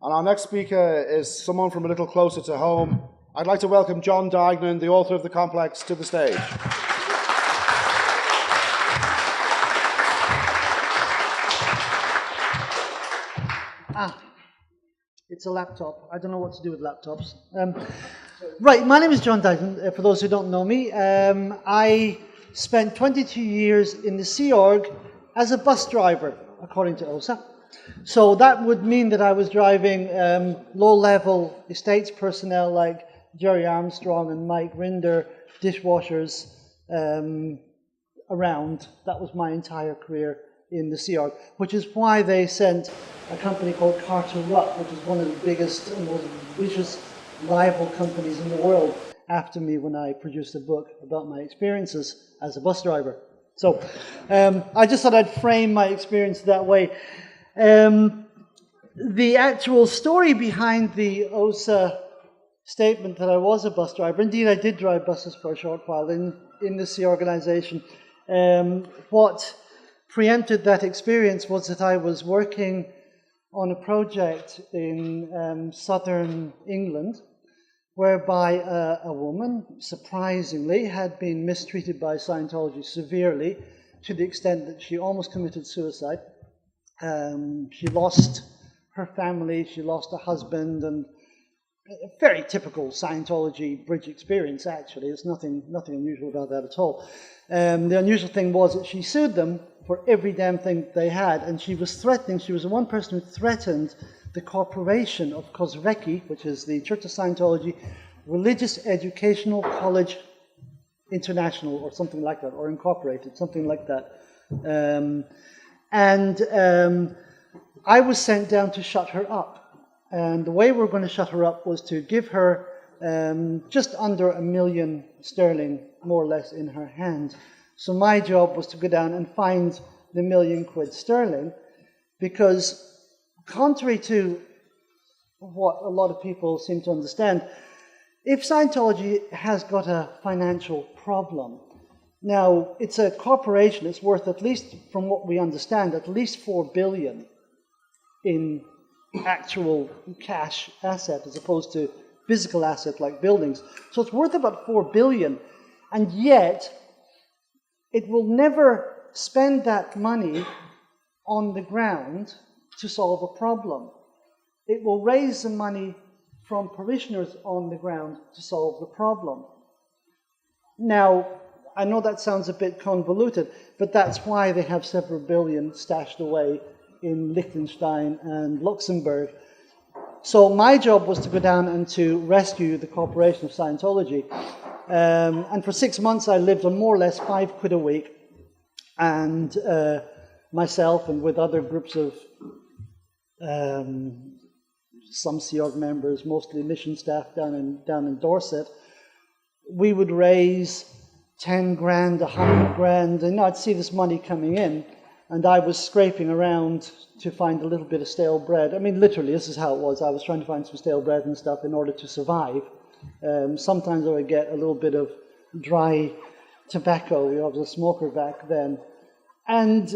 And our next speaker is someone from a little closer to home. I'd like to welcome John Duignan, the author of The Complex, to the stage. It's a laptop. I don't know what to do with laptops. Right, my name is John Duignan, for those who don't know me. I spent 22 years in the Sea Org as a bus driver, according to OSA. So that would mean that I was driving low-level estates personnel like Jerry Armstrong and Mike Rinder, dishwashers, around. That was my entire career in the Sea Org, which is why they sent a company called Carter Ruck, which is one of the biggest and most vicious rival companies in the world, after me when I produced a book about my experiences as a bus driver. So I just thought I'd frame my experience that way. The actual story behind the OSA statement that I was a bus driver, indeed I did drive buses for a short while in the Sea organization. What preempted that experience was that I was working on a project in southern England whereby a woman, surprisingly, had been mistreated by Scientology severely to the extent that she almost committed suicide. She lost her family, she lost a husband, and a very typical Scientology bridge experience, actually. There's nothing unusual about that at all. The unusual thing was that she sued them for every damn thing they had, and she was threatening, she was the one person who threatened the corporation of Kozrecki, which is the Church of Scientology Religious Educational College International, or something like that, or Incorporated, something like that. I was sent down to shut her up. And the way we were going to shut her up was to give her just under £1 million sterling, more or less, in her hand. So my job was to go down and find the £1 million sterling, because contrary to what a lot of people seem to understand, if Scientology has got a financial problem, now it's a corporation, it's worth, at least from what we understand, at least $4 billion in actual cash asset as opposed to physical asset like buildings. So it's worth about $4 billion, and yet it will never spend that money on the ground to solve a problem. It will raise the money from parishioners on the ground to solve the problem. Now, I know that sounds a bit convoluted, but that's why they have several billion stashed away in Liechtenstein and Luxembourg. So my job was to go down and to rescue the corporation of Scientology. And for 6 months I lived on more or less £5 a week, and myself and with other groups of some Sea Org members, mostly mission staff down in Dorset, we would raise 10 grand, 100 grand, and I'd see this money coming in, and I was scraping around to find a little bit of stale bread. I mean, literally, this is how it was. I was trying to find some stale bread and stuff in order to survive. Sometimes I would get a little bit of dry tobacco. I was a smoker back then. And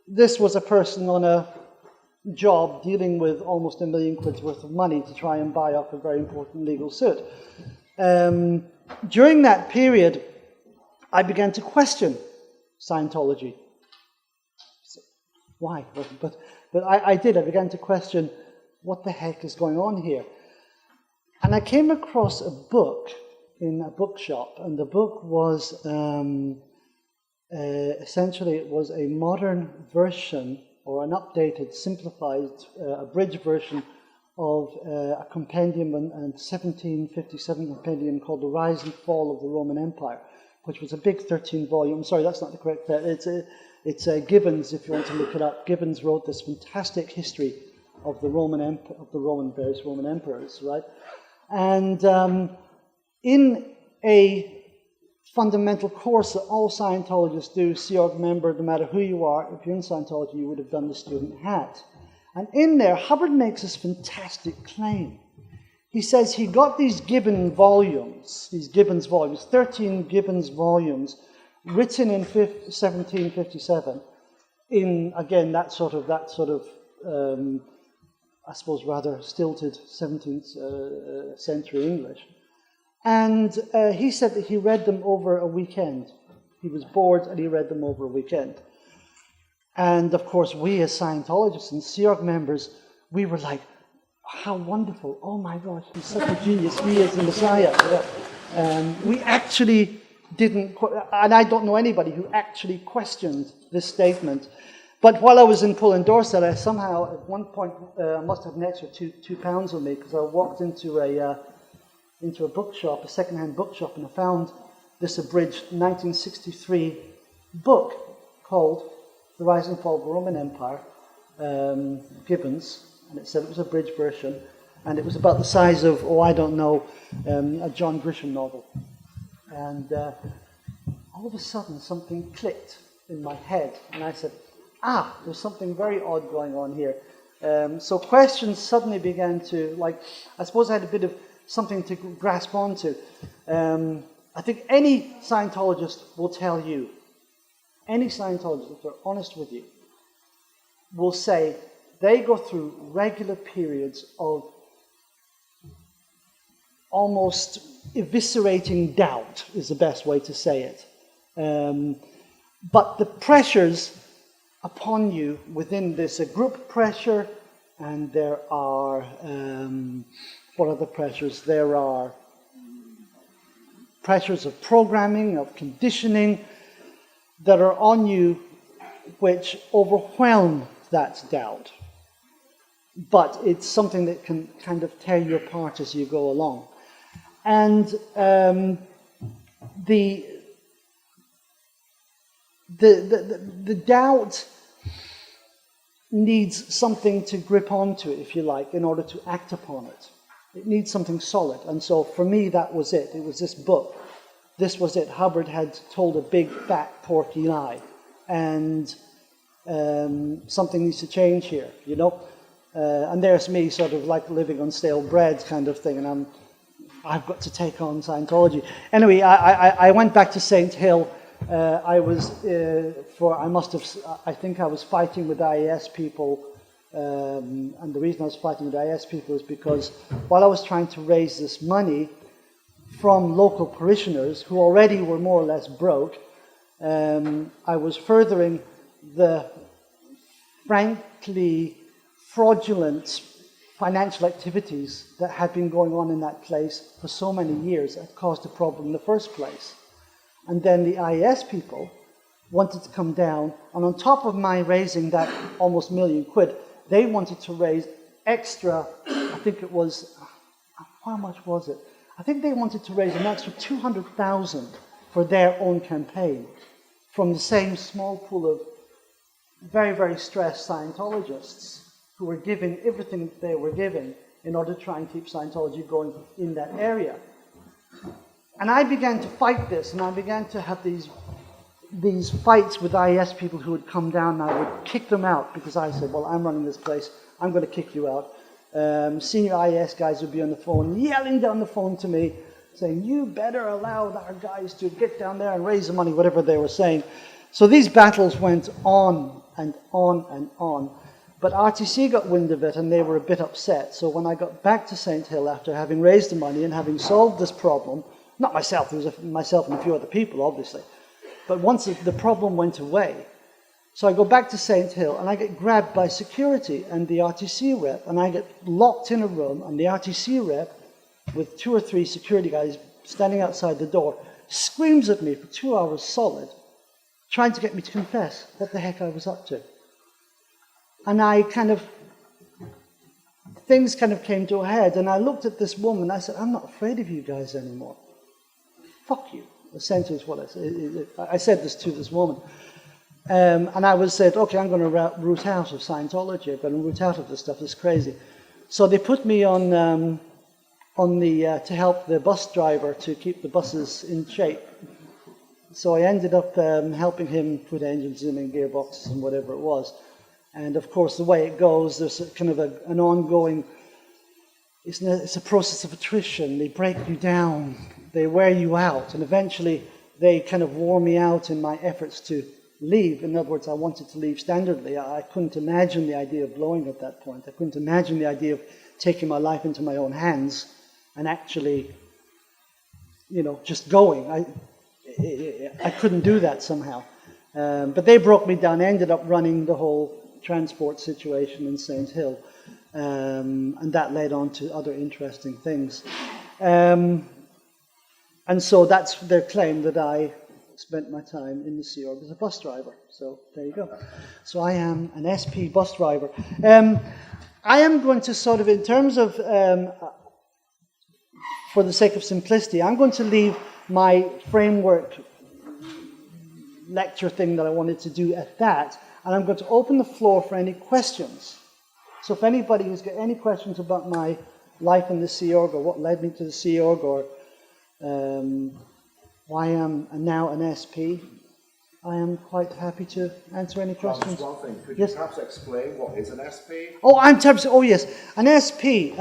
this was a person on a job dealing with almost £1 million worth of money to try and buy off a very important legal suit. During that period, I began to question Scientology. So, why? But I did. I began to question, what the heck is going on here? And I came across a book in a bookshop, and the book was essentially it was a modern version, or an updated, simplified, abridged version of a compendium, a 1757 compendium called The Rise and Fall of the Roman Empire, which was a big 13-volume. Sorry, that's not the correct. It's Gibbons, if you want to look it up. Gibbons wrote this fantastic history of the various Roman emperors, right? And in a fundamental course that all Scientologists do, Sea Org member, no matter who you are, if you're in Scientology, you would have done the student hat. And in there, Hubbard makes this fantastic claim. He says he got these Gibbons volumes, 13 Gibbons volumes, written in 1757, in, again, that sort of I suppose, rather stilted 17th century English. And he said that he read them over a weekend. He was bored and he read them over a weekend. And of course, we as Scientologists and Sea Org members, we were like, how wonderful. Oh my gosh, he's such a genius. He is the Messiah. We actually didn't, and I don't know anybody who actually questioned this statement. But while I was in Pull and Dorset, I somehow, at one point, must have an extra two pounds on me, because I walked into a bookshop, a second-hand bookshop, and I found this abridged 1963 book called The Rise and Fall of the Roman Empire, Gibbons, and it said it was a abridged version, and it was about the size of, I don't know, a John Grisham novel. And all of a sudden, something clicked in my head, and I said, there's something very odd going on here. So questions suddenly began to, I suppose I had a bit of something to grasp onto. I think any Scientologist will tell you, any Scientologist, if they're honest with you, will say they go through regular periods of almost eviscerating doubt, is the best way to say it. But the pressures upon you within this, a group pressure, and there are, what are the pressures? There are pressures of programming, of conditioning, that are on you, which overwhelm that doubt. But it's something that can kind of tear you apart as you go along. And the doubt needs something to grip onto, if you like, in order to act upon it. It needs something solid. And so for me, that was it. It was this book. This was it. Hubbard had told a big, fat, porky lie. And something needs to change here, you know? And there's me sort of like living on stale bread kind of thing. And I've got to take on Scientology. Anyway, I went back to St. Hill. I think I was fighting with IAS people. And the reason I was fighting with IAS people is because while I was trying to raise this money from local parishioners who already were more or less broke, I was furthering the frankly fraudulent financial activities that had been going on in that place for so many years that caused the problem in the first place. And then the IAS people wanted to come down, and on top of my raising that almost £1 million, they wanted to raise extra, I think it was, how much was it? I think they wanted to raise an extra 200,000 for their own campaign from the same small pool of very, very stressed Scientologists who were giving everything that they were giving in order to try and keep Scientology going in that area. And I began to fight this, and I began to have these fights with IAS people who would come down, and I would kick them out because I said, well, I'm running this place, I'm going to kick you out. Senior IAS guys would be on the phone, yelling down the phone to me, saying, you better allow our guys to get down there and raise the money, whatever they were saying. So these battles went on and on and on. But RTC got wind of it, and they were a bit upset. So when I got back to St. Hill after having raised the money and having solved this problem, not myself, there was myself and a few other people, obviously. But once the problem went away, so I go back to St. Hill, and I get grabbed by security and the RTC rep, and I get locked in a room, and the RTC rep, with 2 or 3 security guys standing outside the door, screams at me for 2 hours solid, trying to get me to confess what the heck I was up to. And things kind of came to a head, and I looked at this woman, and I said, I'm not afraid of you guys anymore. Fuck you, essentially is what I said. I said this to this woman. And I was said, okay, I'm going to root out of Scientology. I'm going to root out of this stuff. It's crazy. So they put me on to help the bus driver to keep the buses in shape. So I ended up helping him put engines in and gearboxes and whatever it was. And of course, the way it goes, there's kind of an ongoing. It's a process of attrition. They break you down. They wear you out, and eventually they kind of wore me out in my efforts to leave. In other words, I wanted to leave standardly. I couldn't imagine the idea of blowing at that point. I couldn't imagine the idea of taking my life into my own hands and actually, just going. I couldn't do that somehow. But they broke me down. I ended up running the whole transport situation in St. Hill. And that led on to other interesting things. And so that's their claim, that I spent my time in the Sea Org as a bus driver. So there you go. So I am an SP bus driver. I am going to sort of, in terms of, for the sake of simplicity, I'm going to leave my framework lecture thing that I wanted to do at that, and I'm going to open the floor for any questions. So if anybody who's got any questions about my life in the Sea Org, or what led me to the Sea Org, or why I'm now an SP, I am quite happy to answer any questions. Just one thing, could yes? you perhaps explain what is an SP? Oh, yes, an SP,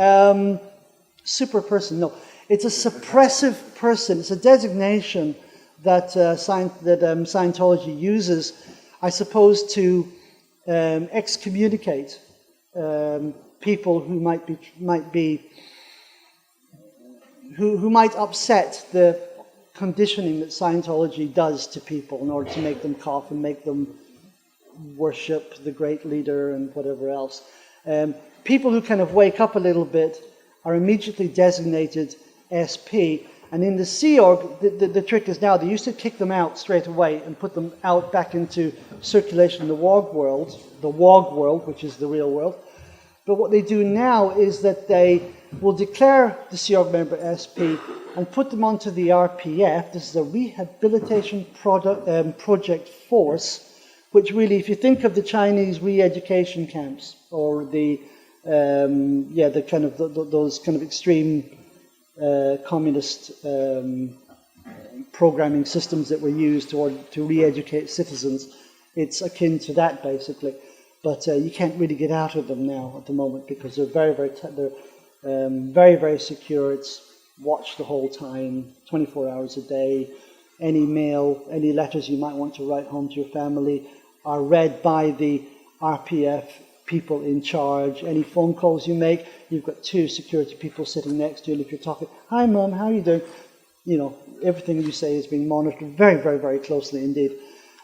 super person. No, it's a suppressive person. It's a designation that Scientology uses, I suppose, to excommunicate people who might upset the conditioning that Scientology does to people in order to make them cough and make them worship the great leader and whatever else. People who kind of wake up a little bit are immediately designated SP. And in the Sea Org, the trick is now, they used to kick them out straight away and put them out back into circulation in the WOG world, which is the real world. But what they do now is that they will declare the Sea Org member SP and put them onto the RPF. This is a Rehabilitation Project Force, which really, if you think of the Chinese re-education camps, or the kind of those kind of extreme communist programming systems that were used to re-educate citizens, it's akin to that basically. But you can't really get out of them now at the moment, because they're very, very secure. It's watched the whole time, 24 hours a day. Any mail, any letters you might want to write home to your family are read by the RPF people in charge. Any phone calls you make, you've got 2 security people sitting next to you. And if you're talking, "Hi, Mum, how are you doing?" Everything you say is being monitored very, very, very closely indeed.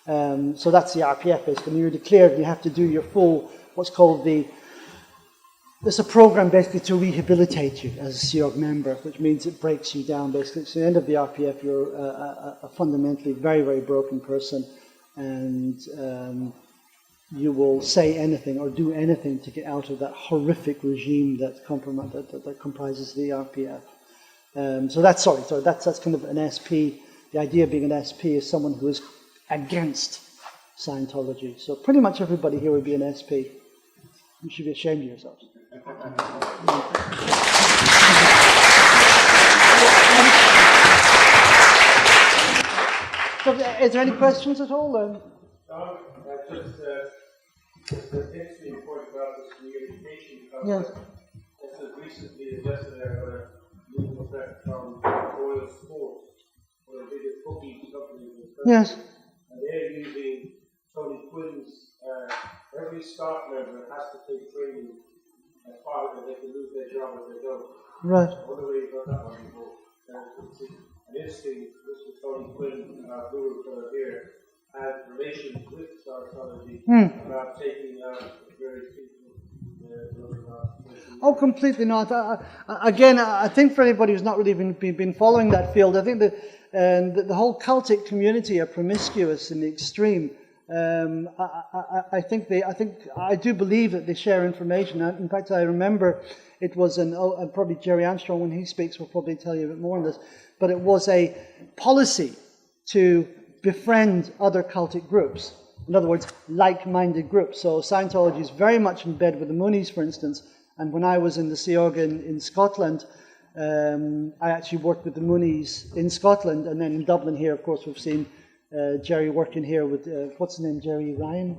So that's the RPF basically. When you're declared, you have to do your full, what's called it's a program basically to rehabilitate you as a Sea Org member, which means it breaks you down basically. So at the end of the RPF, you're a fundamentally very, very broken person, and you will say anything or do anything to get out of that horrific regime that comprises the RPF. So that's kind of an SP. The idea of being an SP is someone who is against Scientology. So pretty much everybody here would be an SP. You should be ashamed of yourselves. So, is there any questions at all? Just an interesting point about this re-education concept. Yes. This is recently yesterday I got a legal threat from Royal Sports, one of the biggest booking companies in the country. Yes. And they're using Tony Quinn's, every staff member has to take training as part of it. They can lose their job if they don't. Right. I wonder where you got that one before. It's an interesting, Mr. Tony Quinn, our guru fellow here, had relations with Scientology about taking out various people. Oh, completely not. Again, I think for anybody who's not really been following that field, I think that the whole cultic community are promiscuous in the extreme. I do believe that they share information. In fact, I remember it was probably Jerry Armstrong, when he speaks, will probably tell you a bit more on this, but it was a policy to befriend other cultic groups. In other words, like-minded groups. So Scientology is very much in bed with the Moonies, for instance. And when I was in the Sea Org in Scotland, I actually worked with the Moonies in Scotland. And then in Dublin here, of course, we've seen Jerry working here with, what's his name, Jerry Ryan?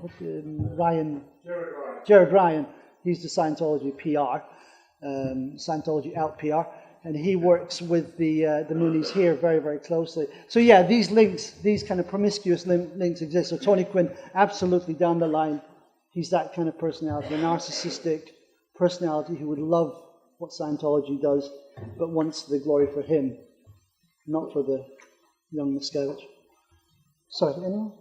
Jared Ryan. He's the Scientology PR, Scientology out PR. and he works with the Moonies here very, very closely. So yeah, these links, these kind of promiscuous links exist. So Tony Quinn, absolutely down the line, he's that kind of personality, a narcissistic personality who would love what Scientology does, but wants the glory for him, not for the young Miscavige. Sorry, anyone?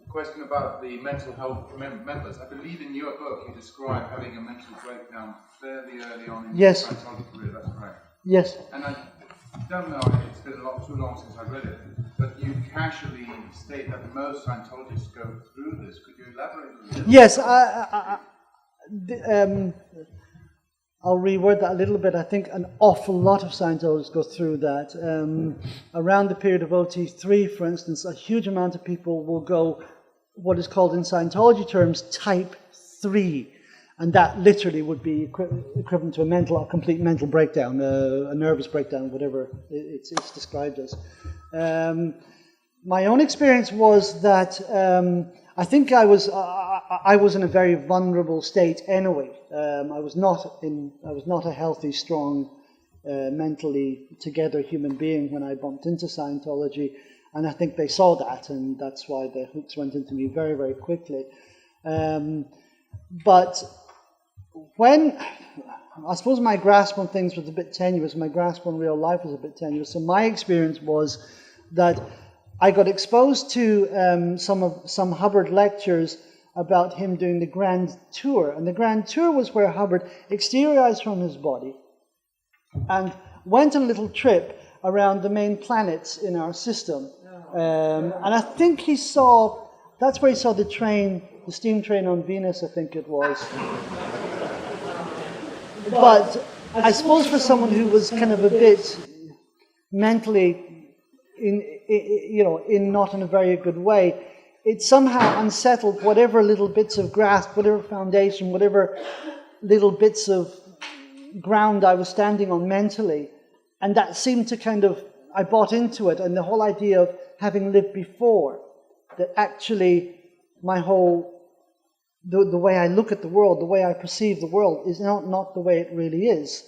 Question about the mental health members. I believe in your book you describe having a mental breakdown fairly early on in your Scientology career, that's correct? Yes. And I don't know, it's been too long since I read it, but you casually state that most Scientologists go through this. Could you elaborate a little bit? Yes, I'll reword that a little bit. I think an awful lot of Scientologists go through that. Around the period of OT3, for instance, a huge amount of people will go what is called in Scientology terms type 3. And that literally would be equivalent to a complete mental breakdown, a nervous breakdown, whatever it's described as. My own experience was that I think I was in a very vulnerable state anyway. I was not a healthy, strong, mentally together human being when I bumped into Scientology, and I think they saw that, and that's why the hooks went into me very, very quickly. But when I suppose my grasp on things was a bit tenuous, my grasp on real life was a bit tenuous. So my experience was that I got exposed to some Hubbard lectures about him doing the Grand Tour. And the Grand Tour was where Hubbard exteriorized from his body and went on a little trip around the main planets in our system. And I think that's where he saw the steam train on Venus, I think it was. But I suppose for someone who was kind of a bit mentally not in a very good way, it somehow unsettled whatever little bits of grasp, whatever foundation, whatever little bits of ground I was standing on mentally. And that seemed to I bought into it, and the whole idea of having lived before, that actually the way I look at the world, the way I perceive the world is not the way it really is.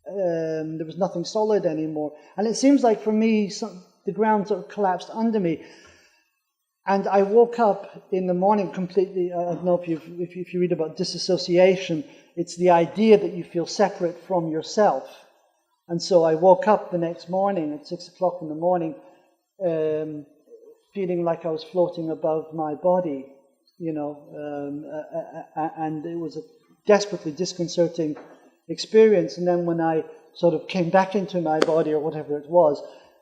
There was nothing solid anymore. And it seems like for me, the ground sort of collapsed under me. And I woke up in the morning completely, I don't know if you read about disassociation, it's the idea that you feel separate from yourself. And so I woke up the next morning at 6 o'clock in the morning, feeling like I was floating above my body, and it was a desperately disconcerting experience. And then when I sort of came back into my body or whatever it was,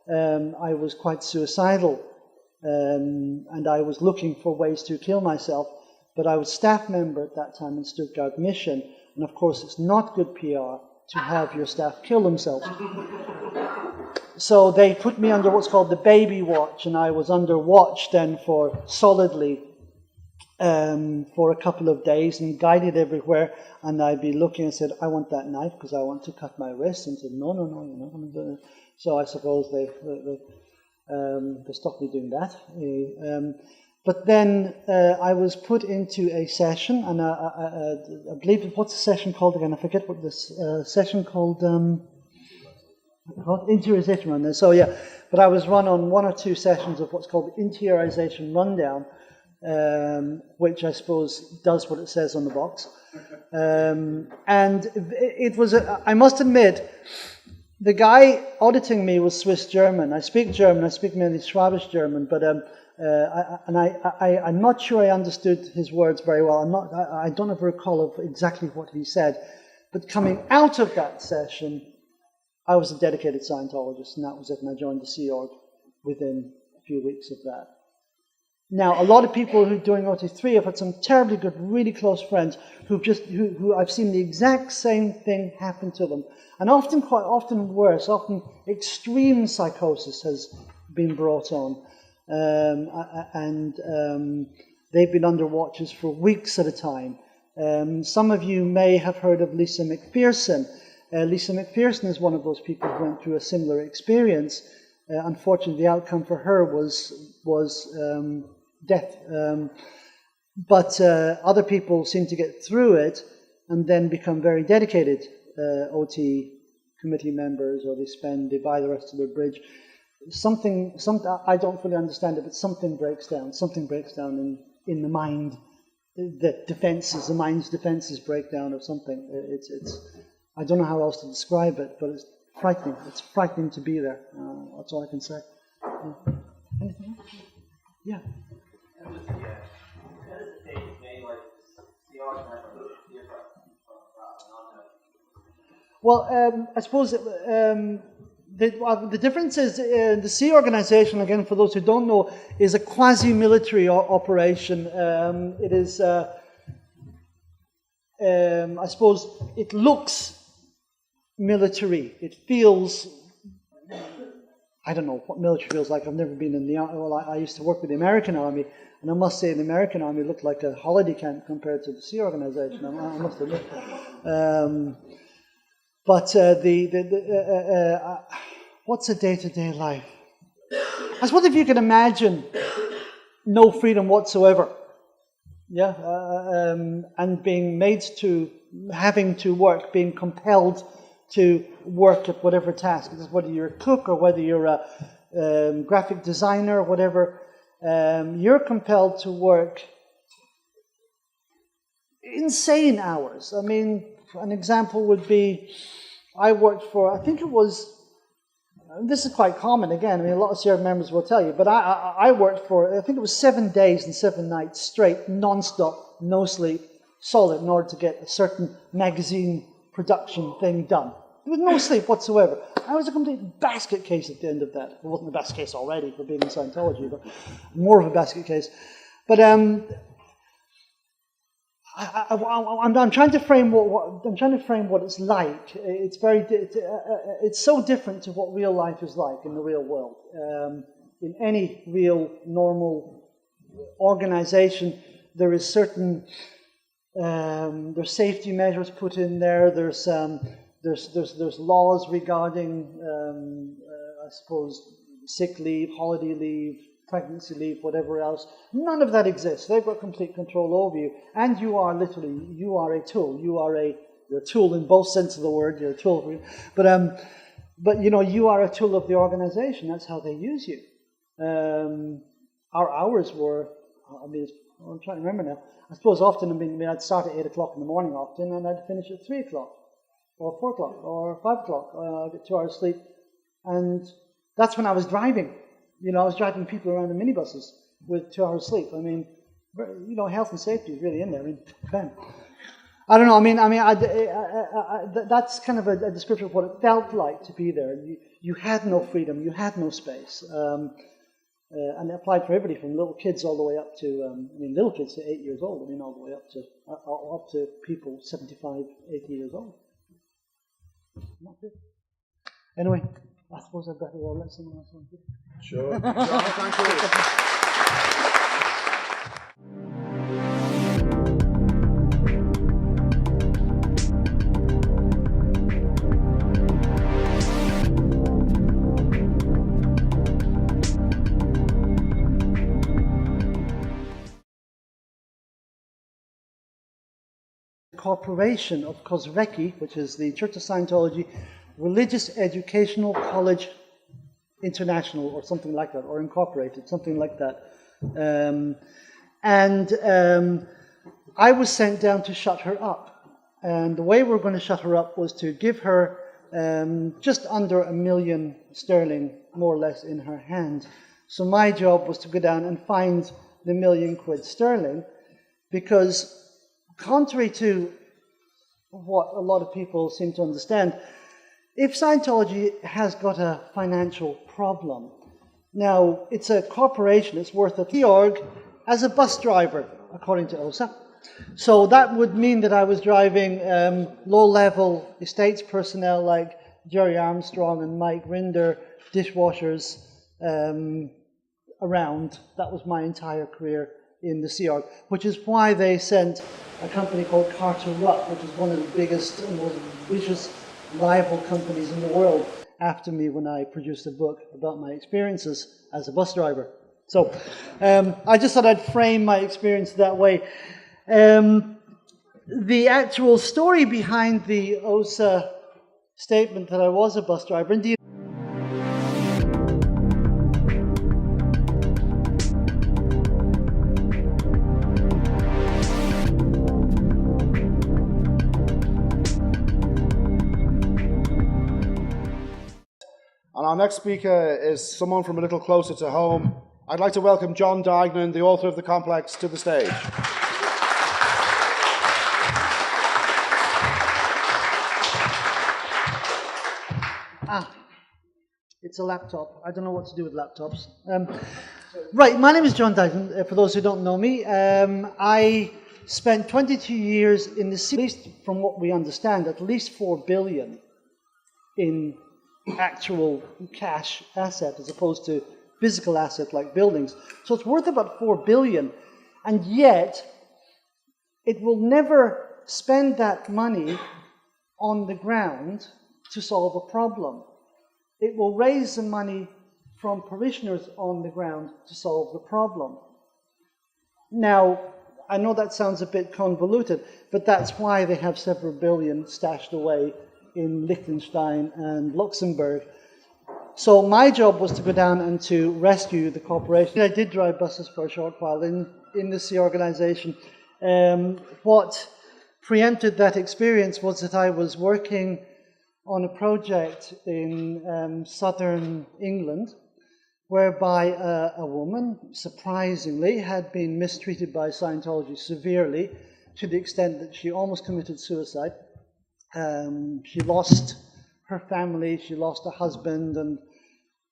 I was quite suicidal. And I was looking for ways to kill myself, but I was staff member at that time in Stuttgart Mission, and of course it's not good PR to have your staff kill themselves. So they put me under what's called the baby watch, and I was under watch then for solidly for a couple of days and guided everywhere, and I'd be looking and said, I want that knife because I want to cut my wrist, and said, no, you're not going to do it. So I suppose they stopped me doing that. But then I was put into a session, and I believe, what's the session called again? I forget what this session called. Interiorization rundown. So yeah, but I was run on 1 or 2 sessions of what's called the interiorization rundown, which I suppose does what it says on the box. And it was, I must admit, the guy auditing me was Swiss German. I speak German. I speak mainly Schwabish German, but I'm not sure I understood his words very well. I don't have a recall of exactly what he said. But coming out of that session, I was a dedicated Scientologist, and that was it. And I joined the Sea Org within a few weeks of that. Now, a lot of people who are doing OT3 have had some terribly good, really close friends who I've seen the exact same thing happen to them. And often, quite often worse, often extreme psychosis has been brought on. They've been under watches for weeks at a time. Some of you may have heard of Lisa McPherson. Lisa McPherson is one of those people who went through a similar experience. Unfortunately, the outcome for her was death. But other people seem to get through it and then become very dedicated OT committee members, or they buy the rest of their bridge. Something, I don't fully understand it, but something breaks down. Something breaks down in the mind. The mind's defenses break down or something. I don't know how else to describe it, but it's frightening. It's frightening to be there. That's all I can say. Yeah. Anything else? Yeah. Well, I suppose the difference is the Sea Organization, again, for those who don't know, is a quasi-military operation. It is, I suppose, it looks military. It feels, I don't know what military feels like. I've never been in the army. Well, I used to work with the American Army, and I must say the American Army looked like a holiday camp compared to the Sea Organization. I must admit. But what's a day-to-day life? I suppose if you can imagine no freedom whatsoever, yeah, and being made to, having to work, being compelled to work at whatever task, whether you're a cook or whether you're a graphic designer or whatever, you're compelled to work insane hours. I mean, an example would be, I worked for, I think it was, this is quite common again, I mean a lot of CR members will tell you, but I worked for, I think it was 7 days and 7 nights straight, non-stop, no sleep, solid, in order to get a certain magazine production thing done. There was no sleep whatsoever. I was a complete basket case at the end of that. It wasn't a basket case already for being in Scientology, but more of a basket case. But I'm trying to frame what it's like. It's so different to what real life is like in the real world. In any real normal organization, there is certain there's safety measures put in there. There's laws regarding I suppose sick leave, holiday leave, pregnancy leave, whatever else. None of that exists. They've got complete control over you, and you are literally, you are a tool. You're a tool in both senses of the word. You're a tool, but you know, you are a tool of the organization. That's how they use you. Our hours were, I mean, I'm trying to remember now. I suppose often, I mean, I'd start at 8 o'clock in the morning often, and I'd finish at 3 o'clock, or 4 o'clock, or 5 o'clock. I'd get 2 hours sleep, and that's when I was driving. You know, I was driving people around in minibuses with 2 hours sleep. I mean, you know, health and safety is really in there. I mean, bam. I don't know. I mean, that's kind of a description of what it felt like to be there. You had no freedom. You had no space. And it applied for everybody from little kids all the way up to, I mean, little kids to 8 years old. I mean, all the way up to people 75, 80 years old. Not good. Anyway, I suppose I'd better let someone else on. Sure. Thank you. Corporation of Kozrecki, which is the Church of Scientology, Religious Educational College International, or something like that, or incorporated, something like that. I was sent down to shut her up. And the way we were going to shut her up was to give her just under £1 million sterling, more or less, in her hand. So my job was to go down and find the £1 million sterling, because contrary to what a lot of people seem to understand, if Scientology has got a financial problem, now it's a corporation, it's worth a org as a bus driver, according to OSA. So that would mean that I was driving low-level estates personnel like Jerry Armstrong and Mike Rinder, dishwashers, around. That was my entire career in the Sea Org, which is why they sent a company called Carter Ruck, which is one of the biggest and most vicious rival companies in the world, after me when I produced a book about my experiences as a bus driver. So I just thought I'd frame my experience that way. The actual story behind the OSA statement that I was a bus driver. Indeed, And our next speaker is someone from a little closer to home. I'd like to welcome John Duignan, the author of The Complex, to the stage. It's a laptop. I don't know what to do with laptops. Right, my name is John Duignan, for those who don't know me. I spent 22 years in the sea, at least from what we understand, at least 4 billion in actual cash asset as opposed to physical asset like buildings. So it's worth about 4 billion, and yet it will never spend that money on the ground to solve a problem. It will raise the money from parishioners on the ground to solve the problem. Now, I know that sounds a bit convoluted, but that's why they have several billion stashed away in Liechtenstein and Luxembourg. So my job was to go down and to rescue the corporation. I did drive buses for a short while in the sea organization. What preempted that experience was that I was working on a project in southern England whereby a woman, surprisingly, had been mistreated by Scientology severely to the extent that she almost committed suicide. She lost her family, she lost her husband, and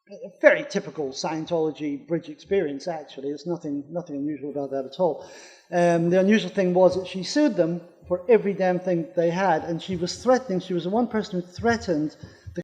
a very typical Scientology bridge experience, actually. There's nothing unusual about that at all. The unusual thing was that she sued them for every damn thing they had, and she was threatening. She was the one person who threatened